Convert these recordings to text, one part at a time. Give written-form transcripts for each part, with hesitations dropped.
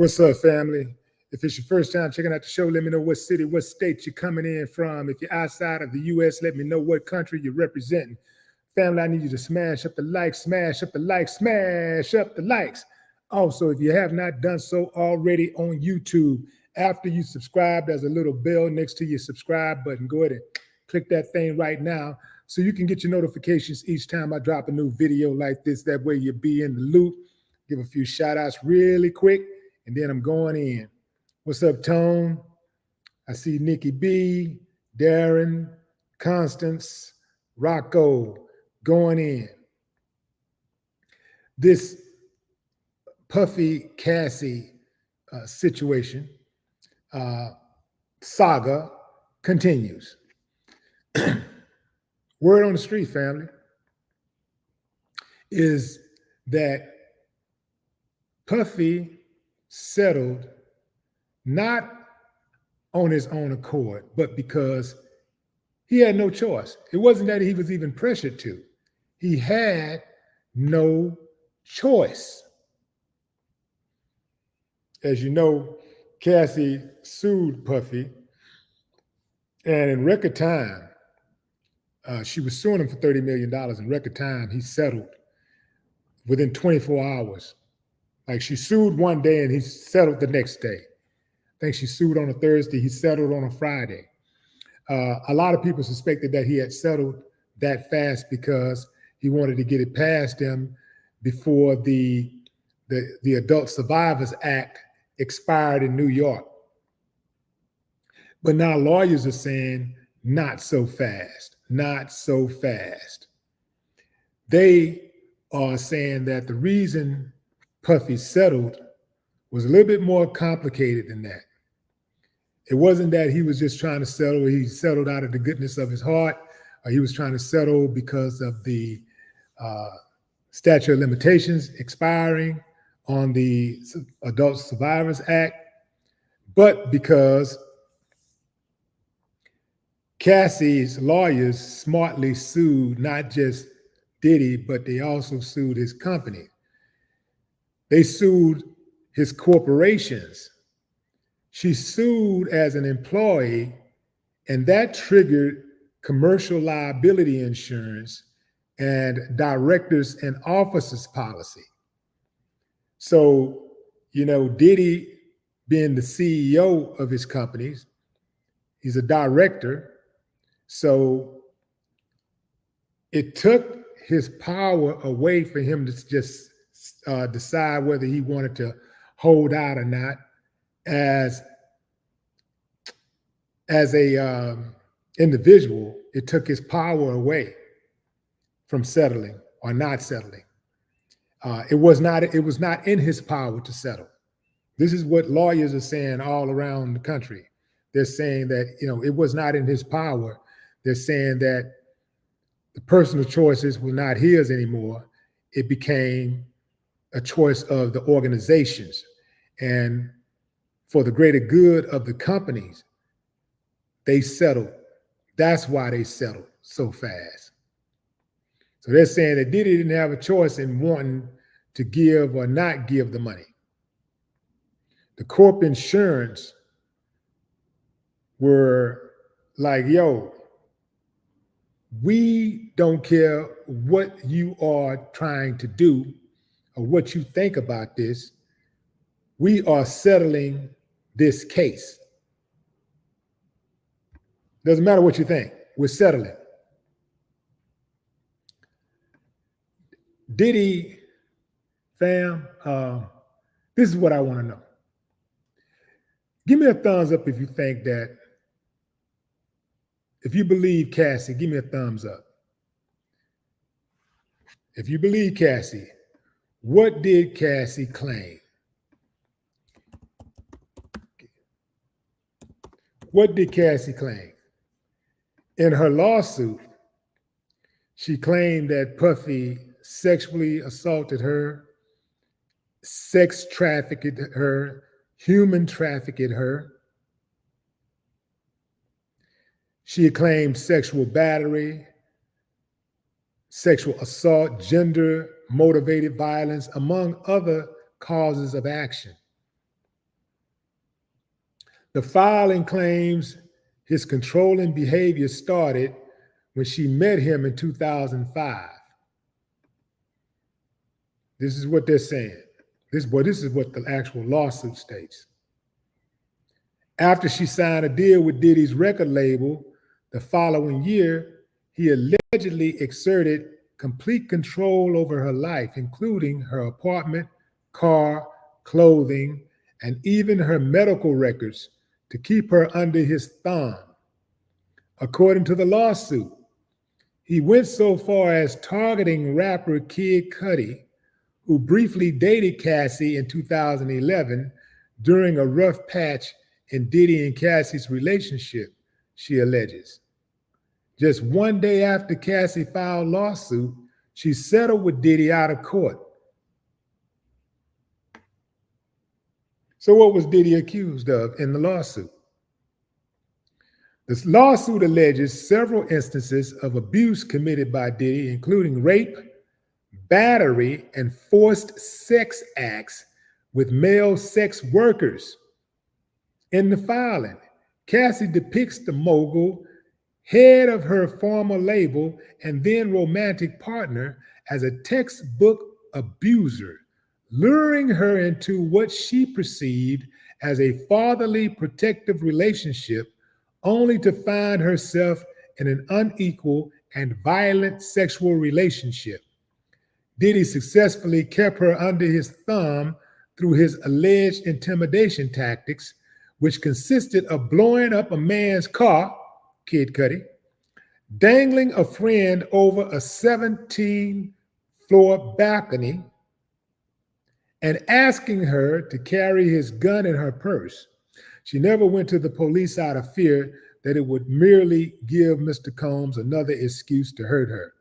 What's up, family? If it's your first time checking out the show, let me know what city, what state you're coming in from. If you're outside of the U.S., let me know what country you're representing. Family, I need you to smash up the likes, smash up the likes, smash up the likes. Also, if you have not done so already on YouTube, after you subscribe, there's a little bell next to your subscribe button. Go ahead and click that thing right now so you can get your notifications each time I drop a new video like this. That way you'll be in the loop. Give a few shout outs really quick, and then I'm going in. What's up, Tone? I see Nikki B, Darren, Constance, Rocco going in. This Puffy Cassie situation, saga continues. Word on the street, family, is that Puffy settled not on his own accord, but because he had no choice. It wasn't that he was even pressured to. He had no choice. As you know, Cassie sued Puffy, and in record time, she was suing him for $30 million. In record time, he settled within 24 hours. Like, she sued one day and he settled the next day. I think she sued on a Thursday, he settled on a Friday. A lot of people suspected that he had settled that fast because he wanted to get it past him before the Adult Survivors Act expired in New York. But now lawyers are saying, not so fast, not so fast. They are saying that the reason Puffy settled was a little bit more complicated than that. It wasn't that he was just trying to settle, he settled out of the goodness of his heart, or he was trying to settle because of the statute of limitations expiring on the Adult Survivors Act, but because Cassie's lawyers smartly sued not just Diddy, but they also sued his company. They sued his corporations. She sued as an employee, and that triggered commercial liability insurance and directors and officers policy. So, you know, Diddy being the CEO of his companies, he's a director. So it took his power away for him to just decide whether he wanted to hold out or not as a individual. It took his power away from settling or not settling. It was not in his power to settle. This is what lawyers are saying all around the country. They're saying that, you know, it was not in his power. They're saying that the personal choices were not his anymore. It became a choice of the organizations. And for the greater good of the companies, they settled. That's why they settled so fast. So they're saying that Diddy didn't have a choice in wanting to give or not give the money. The corp insurance were like, yo, we don't care what you are trying to do or what you think about this. We are settling this case. Doesn't matter what you think, we're settling. Diddy, fam, this is what I want to know. Give me a thumbs up if you think that, if you believe Cassie, give me a thumbs up. If you believe Cassie, what did Cassie claim? What did Cassie claim? In her lawsuit, she claimed that Puffy sexually assaulted her, sex trafficked her, human trafficked her. She claimed sexual battery, sexual assault, gender motivated violence, among other causes of action. The filing claims his controlling behavior started when she met him in 2005. This is what they're saying. This is what the actual lawsuit states. After she signed a deal with Diddy's record label the following year, he allegedly exerted complete control over her life, including her apartment, car, clothing, and even her medical records to keep her under his thumb. According to the lawsuit, he went so far as targeting rapper Kid Cudi, who briefly dated Cassie in 2011 during a rough patch in Diddy and Cassie's relationship, she alleges. Just one day after Cassie filed lawsuit, she settled with Diddy out of court. So what was Diddy accused of in the lawsuit? This lawsuit alleges several instances of abuse committed by Diddy, including rape, battery, and forced sex acts with male sex workers. In the filing, Cassie depicts the mogul, head of her former label and then romantic partner, as a textbook abuser, luring her into what she perceived as a fatherly protective relationship, only to find herself in an unequal and violent sexual relationship. Diddy successfully kept her under his thumb through his alleged intimidation tactics, which consisted of blowing up a man's car, Kid Cudi, dangling a friend over a 17-floor balcony, and asking her to carry his gun in her purse. She never went to the police out of fear that it would merely give Mr. Combs another excuse to hurt her.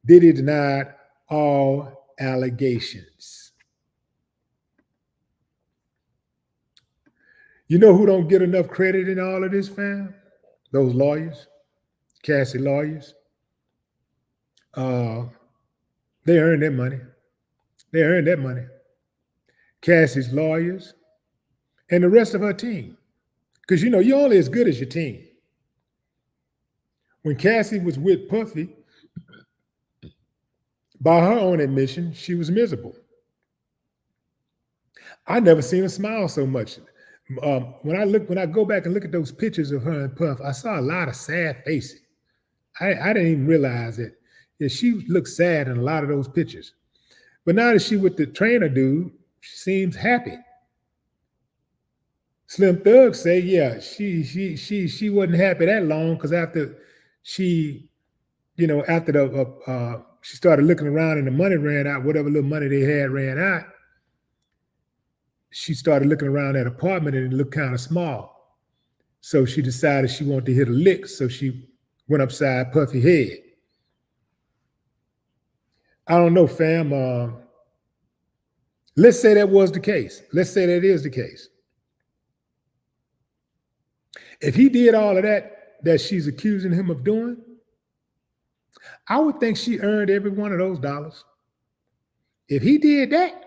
Diddy denied all allegations. You know who don't get enough credit in all of this, fam? Those lawyers, Cassie lawyers. They earned their money. They earned that money. Cassie's lawyers and the rest of her team. Because you know, you're only as good as your team. When Cassie was with Puffy, by her own admission, she was miserable. I never seen her smile so much. When I go back and look at those pictures of her and Puff, I saw a lot of sad faces. I didn't even realize it. Yeah, she looked sad in a lot of those pictures. But now that she with the trainer dude, she seems happy. Slim Thug say, yeah, she wasn't happy that long, because after she, she started looking around and the money ran out, whatever little money they had ran out, she started looking around that apartment and it looked kind of small. So she decided she wanted to hit a lick, so she went upside Puffy's head. I don't know, fam. Let's say that was the case. Let's say that is the case. If he did all of that she's accusing him of doing, I would think she earned every one of those dollars. If he did that,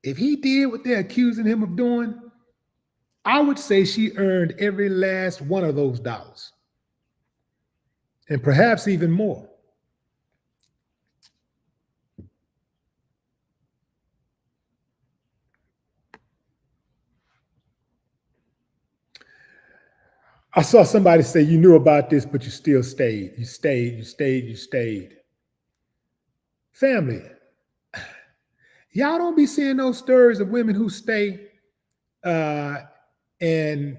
if he did what they're accusing him of doing, I would say she earned every last one of those dollars. And perhaps even more. I saw somebody say, you knew about this, but you still stayed. You stayed. Family, y'all don't be seeing those stories of women who stay and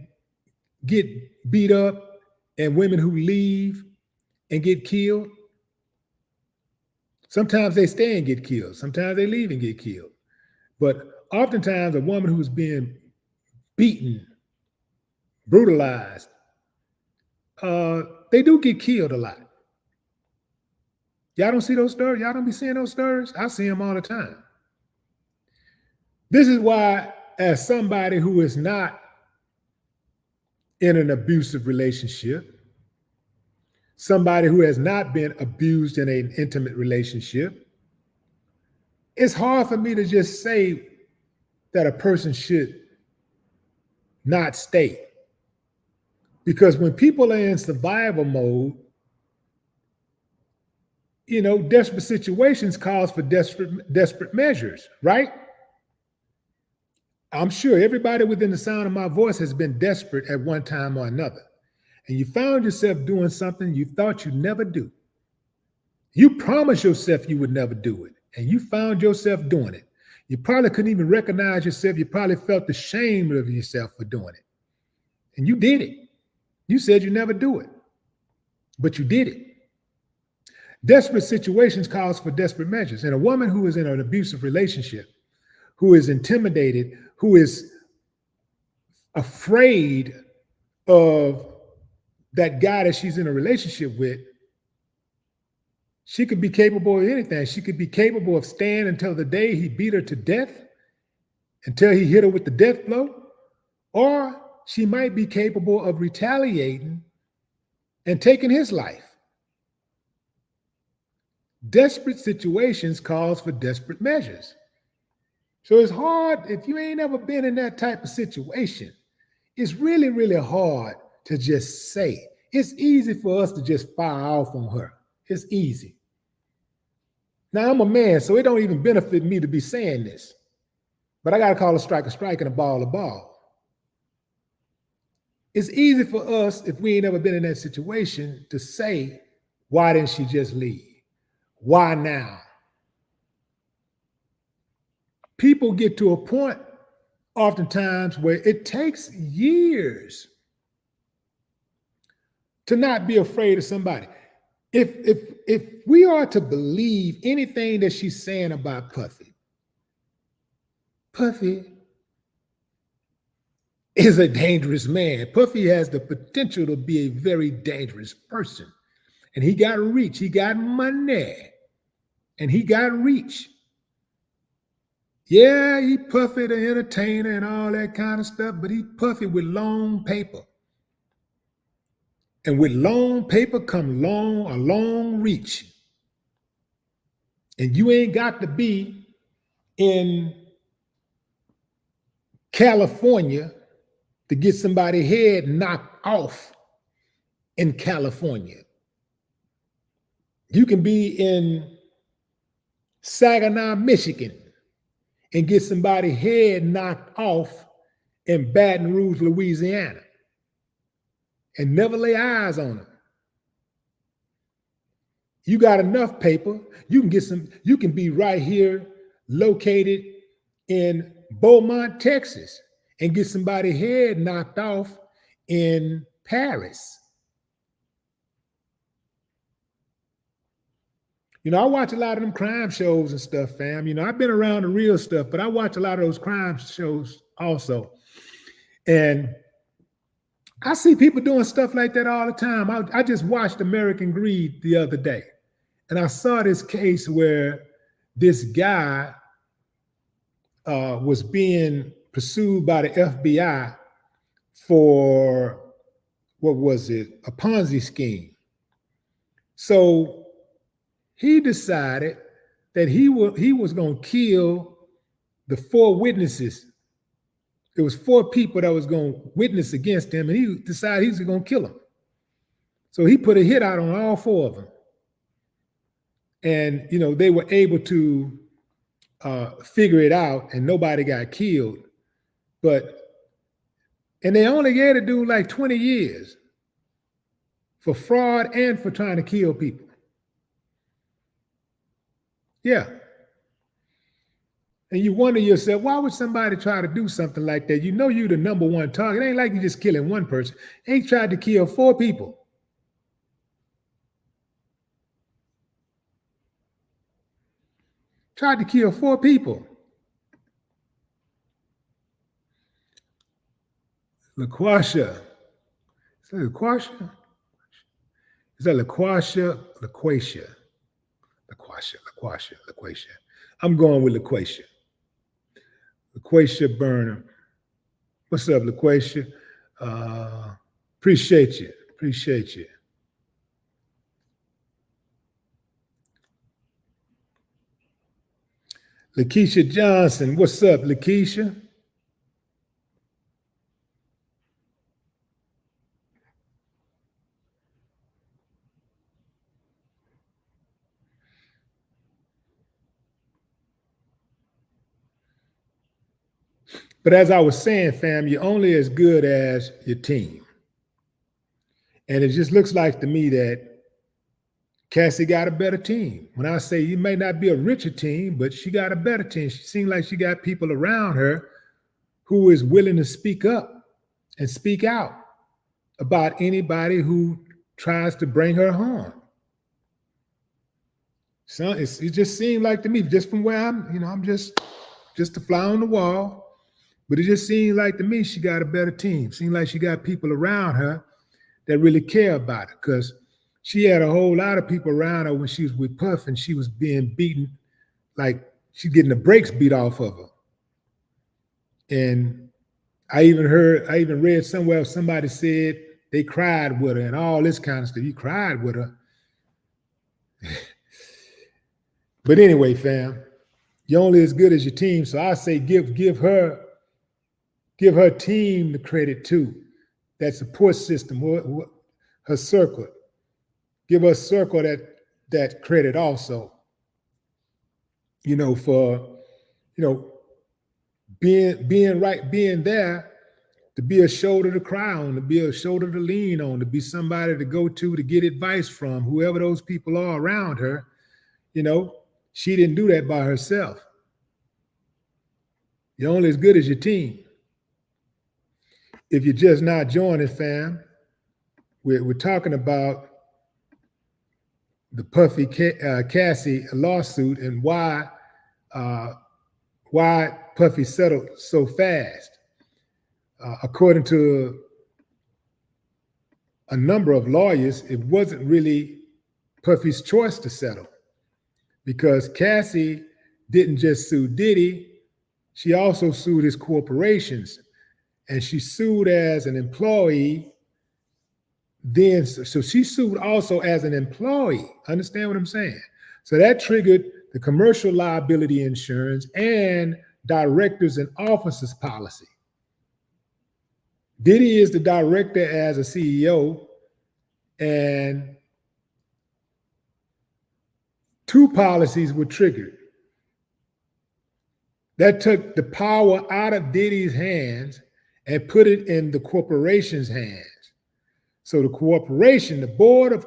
get beat up, and women who leave and get killed. Sometimes they stay and get killed. Sometimes they leave and get killed. But oftentimes a woman who's being beaten, brutalized, they do get killed a lot. Y'all don't see those stories? Y'all don't be seeing those stories? I see them all the time. This is why, as somebody who is not in an abusive relationship, somebody who has not been abused in an intimate relationship, it's hard for me to just say that a person should not stay. Because when people are in survival mode, you know, desperate situations calls for desperate measures, right? I'm sure everybody within the sound of my voice has been desperate at one time or another. And you found yourself doing something you thought you'd never do. You promised yourself you would never do it, and you found yourself doing it. You probably couldn't even recognize yourself. You probably felt ashamed of yourself for doing it. And you did it. You said you never do it, but you did it. Desperate situations calls for desperate measures. And a woman who is in an abusive relationship, who is intimidated, who is afraid of that guy that she's in a relationship with, she could be capable of anything. She could be capable of staying until the day he beat her to death, until he hit her with the death blow, or she might be capable of retaliating and taking his life. Desperate situations calls for desperate measures. So it's hard, if you ain't ever been in that type of situation, it's really, really hard to just say. It's easy for us to just fire off on her. It's easy. Now, I'm a man, so it don't even benefit me to be saying this. But I got to call a strike and a ball a ball. It's easy for us, if we ain't ever been in that situation, to say, why didn't she just leave? Why now? People get to a point oftentimes where it takes years to not be afraid of somebody. If we are to believe anything that she's saying about Puffy, Puffy is a dangerous man. Puffy has the potential to be a very dangerous person. And he got reach, he got money, and he got reach. Yeah, he Puffy the entertainer and all that kind of stuff, but he Puffy with long paper. And with long paper come a long reach. And you ain't got to be in California to get somebody's head knocked off in California. You can be in Saginaw, Michigan, and get somebody's head knocked off in Baton Rouge, Louisiana, and never lay eyes on them. You got enough paper, you can be right here located in Beaumont, Texas, and get somebody's head knocked off in Paris. You know, I watch a lot of them crime shows and stuff, fam. You know, I've been around the real stuff, but I watch a lot of those crime shows also. And I see people doing stuff like that all the time. I just watched American Greed the other day. And I saw this case where this guy was being pursued by the FBI for, what was it, a Ponzi scheme. So he decided that he was going to kill the 4 witnesses. There was 4 people that was going to witness against him, and he decided he was going to kill them. So he put a hit out on all 4 of them. And, you know, they were able to figure it out, and nobody got killed. And they only gave the dude like 20 years for fraud and for trying to kill people. Yeah. And you wonder yourself, why would somebody try to do something like that? You know you're the #1 target. It ain't like you just killing one person. They tried to kill 4 people. Tried to kill 4 people. LaQuasha. Is that LaQuasha? Is that LaQuasha? LaQuasha. LaQuasha. I'm going with LaQuasha. LaQuasha Burnham. What's up, LaQuasha? Appreciate you. Lakeisha Johnson. What's up, Lakeisha? But as I was saying, fam, you're only as good as your team. And it just looks like to me that Cassie got a better team. When I say you may not be a richer team, but she got a better team. She seemed like she got people around her who is willing to speak up and speak out about anybody who tries to bring her harm. So it just seemed like to me, just from where I'm just a fly on the wall, but it just seemed like to me she got a better team. Seemed like she got people around her that really care about it, because she had a whole lot of people around her when she was with Puff, and she was being beaten, like she's getting the brakes beat off of her. And I even read somewhere somebody said they cried with her and all this kind of stuff. You cried with her. But anyway, fam, you're only as good as your team. So I say give her team the credit too. That support system, her circle. Give her circle that credit also. For being there to be a shoulder to cry on, to be a shoulder to lean on, to be somebody to go to get advice from, whoever those people are around her. She didn't do that by herself. You're only as good as your team. If you're just not joining, fam, we're talking about the Puffy Cassie lawsuit and why Puffy settled so fast. According to a number of lawyers, it wasn't really Puffy's choice to settle, because Cassie didn't just sue Diddy, she also sued his corporations, and she sued as an employee. Then, so she sued also as an employee. Understand what I'm saying? So that triggered the commercial liability insurance and directors and officers policy. Diddy is the director as a CEO, and 2 policies were triggered. That took the power out of Diddy's hands and put it in the corporation's hands. So the corporation, the board of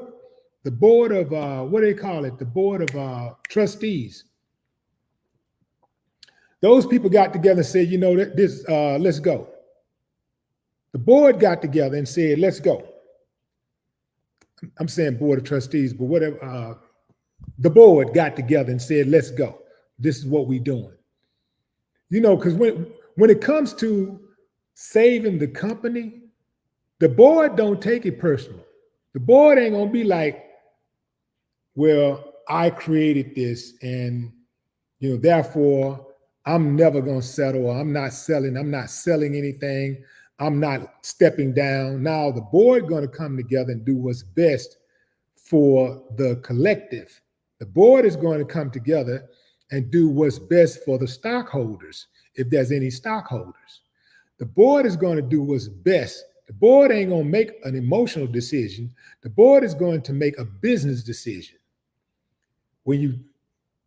what do they call it? The board of trustees. Those people got together and said, let's go. The board got together and said, let's go. I'm saying board of trustees, but whatever. The board got together and said, let's go. This is what we're doing. Because when it comes to saving the company, the board don't take it personal. The board ain't gonna be like, well, I created this and therefore I'm never gonna settle, or I'm not selling anything, I'm not stepping down. Now the board gonna come together and do what's best for the collective. The board is going to come together and do what's best for the stockholders, if there's any stockholders. The board is going to do what's best. The board ain't going to make an emotional decision. The board is going to make a business decision. When you're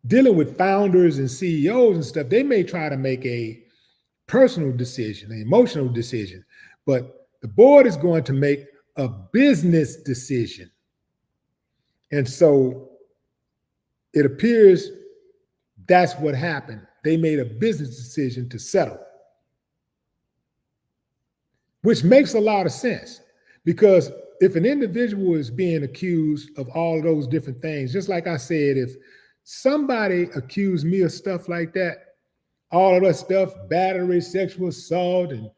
dealing with founders and CEOs and stuff, they may try to make a personal decision, an emotional decision, but the board is going to make a business decision. And so it appears that's what happened. They made a business decision to settle, which makes a lot of sense, because if an individual is being accused of all of those different things, just like I said, if somebody accused me of stuff like that, all of that stuff, battery, sexual assault, and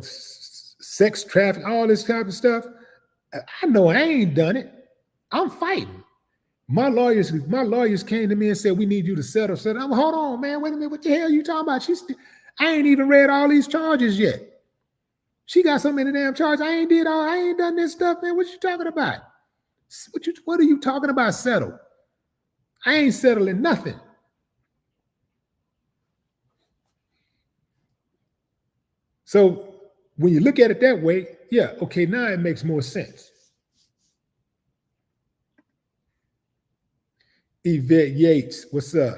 sex trafficking, all this type of stuff, I know I ain't done it. I'm fighting. My lawyers came to me and said, we need you to settle. Said, hold on, man, wait a minute, what the hell are you talking about? I ain't even read all these charges yet. She got so many damn charges. I ain't done this stuff, man. What you talking about? What are you talking about, settle? I ain't settling nothing. So when you look at it that way, yeah, okay, now it makes more sense. Yvette Yates, what's up?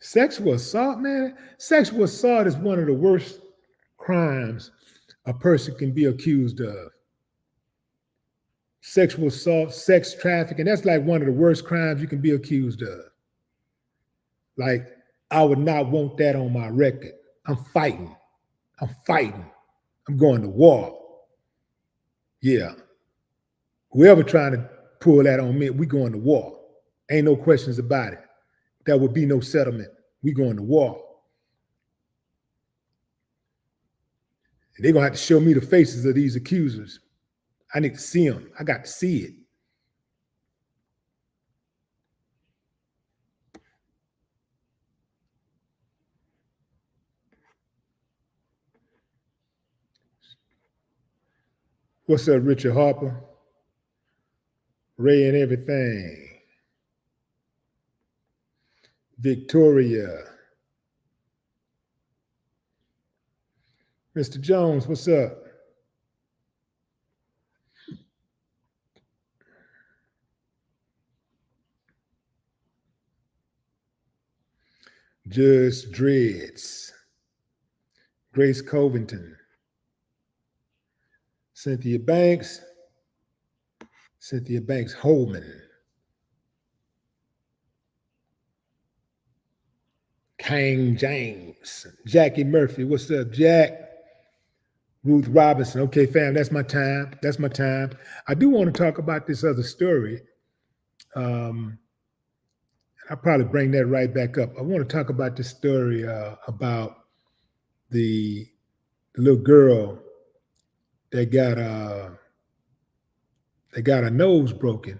Sexual assault, man. Sexual assault is one of the worst crimes a person can be accused of. Sexual assault, sex trafficking, that's like one of the worst crimes you can be accused of. Like, I would not want that on my record. I'm fighting. I'm going to war. Yeah. Whoever trying to pull that on me, we going to war. Ain't no questions about it. There would be no settlement. We going to war. And they're going to have to show me the faces of these accusers. I need to see them. I got to see it. What's up, Richard Harper? Ray and everything. Victoria. Mr. Jones, what's up? Just Dreads. Grace Covington. Cynthia Banks. Cynthia Banks Holman. Kang James. Jackie Murphy. What's up, Jack? Ruth Robinson. Okay, fam, that's my time. That's my time. I do want to talk about this other story. I'll probably bring that right back up. I want to talk about this story about the little girl that got a nose broken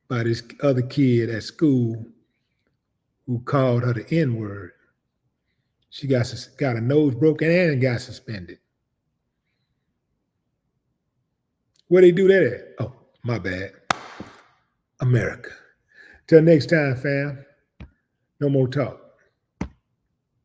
by this other kid at school who called her the N-word. She got a nose broken and got suspended. Where they do that at? Oh, my bad. America. Till next time, fam. No more talk.